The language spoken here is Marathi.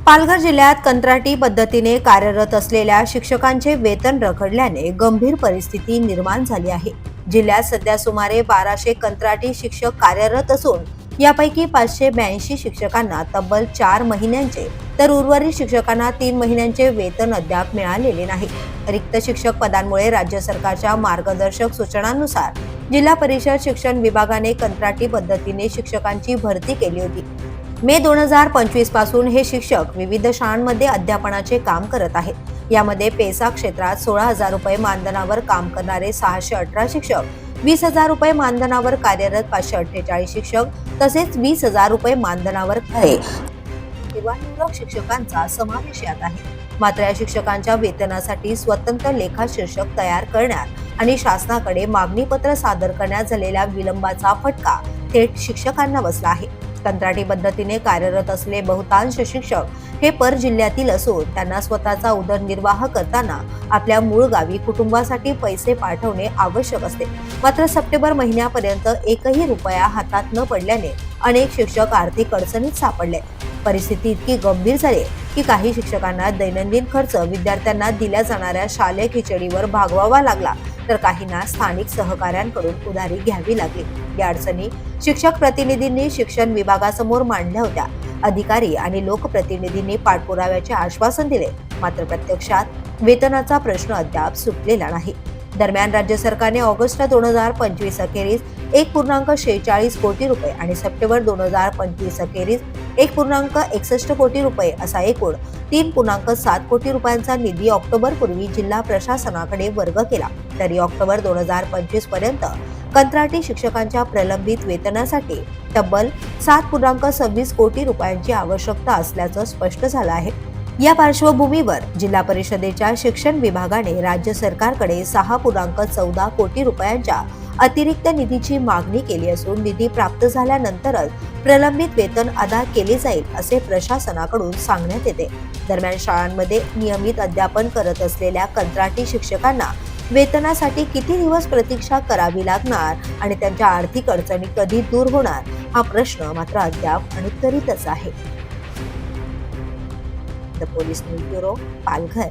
पालघर जिल्ह्यात कंत्राटी पद्धतीने कार्यरत असलेल्या शिक्षकांचे वेतन रखडल्याने गंभीर परिस्थिती निर्माण झाली आहे। जिल्ह्यात सध्या सुमारे 1200 कंत्राटी शिक्षक कार्यरत असून यापैकी 582 शिक्षकांना तब्बल 4 महिन्यांचे तर उर्वरित शिक्षकांना 3 महिन्यांचे वेतन अद्याप मिळालेले नाही। रिक्त शिक्षक पदांमुळे राज्य सरकारच्या मार्गदर्शक सूचनांनुसार जिल्हा परिषद शिक्षण विभागाने कंत्राटी पद्धतीने शिक्षकांची भरती केली होती। मे 2025 पासून हे शिक्षक विविध शाळांमध्ये अध्यापनाचे काम करत आहेत। यामध्ये पेसा क्षेत्रात 16,000 रुपये मानधनावर काम करणारे 618 शिक्षक, 20,000 रुपये मानधनावर कार्यरत 548 शिक्षक तसेच 20,000 रुपये मानधनावर सेवानिवृत्त शिक्षकांचा समावेश यात आहे। मात्र या शिक्षकांच्या वेतनासाठी स्वतंत्र लेखा शीर्षक तयार करण्यात आणि शासनाकडे मागणीपत्र सादर करण्यात झालेल्या विलंबाचा फटका थेट शिक्षकांना बसला आहे। कंत्राटी पद्धतीने कार्यरत असलेले बहुतांश शिक्षक हे पर जिल्ह्यातील असून त्यांना स्वतःचा उदरनिर्वाह करताना आपल्या मूळ गावी कुटुंबासाठी पैसे पाठवणे आवश्यक असते। मात्र सप्टेंबर महिन्यापर्यंत एकही रुपया हातात न पडल्याने अनेक शिक्षक आर्थिक अडचणीत सापडले। परिस्थिती इतकी गंभीर झाली की काही शिक्षकांना दैनंदिन खर्च विद्यार्थ्यांना दिल्या जाणाऱ्या शालेय खिचडीवर भागवावा लागला, तर काहींना स्थानिक सहकाऱ्यांकडून उधारी घ्यावी लागली। या अडचणी शिक्षक प्रतिनिधींनी शिक्षण विभागासमोर मांडल्या होत्या। अधिकारी आणि लोकप्रतिनिधींनी पाठपुराव्याचे आश्वासन दिले, मात्र प्रत्यक्षात वेतनाचा प्रश्न अद्याप सुटलेला नाही। दरम्यान राज्य सरकारने ऑगस्ट 2025 अखेरीस 1.46 कोटी रुपये आणि सप्टेंबर 2025 अखेरीस 1.61 कोटी रुपये असा एकूण 3.7 कोटी रुपयांचा निधी ऑक्टोबर पूर्वी जिल्हा प्रशासनाकडे वर्ग केला। तरी ऑक्टोबर 2025 पर्यंत कंत्राटी शिक्षकांच्या प्रलंबित वेतनासाठी तब्बल 7.26 कोटी रुपयांची आवश्यकता असल्याचं स्पष्ट झालं आहे। या पार्श्वभूमीवर जिल्हा परिषदेच्या शिक्षण विभागाने राज्य सरकारकडे 6.14 कोटी रुपयांच्या अतिरिक्त निधीची मागणी केली असून निधी प्राप्त झाल्यानंतरच प्रलंबित वेतन अदा केले जाईल असे प्रशासनाकडून सांगण्यात येते। दरम्यान शाळांमध्ये नियमित अध्यापन करत असलेल्या कंत्राटी शिक्षकांना वेतनासाठी किती दिवस प्रतीक्षा करावी लागणार आणि त्यांच्या आर्थिक अडचणी कधी दूर होणार हा प्रश्न मात्र अद्याप अनुत्तरितच आहे। The police news bureau, Palghar.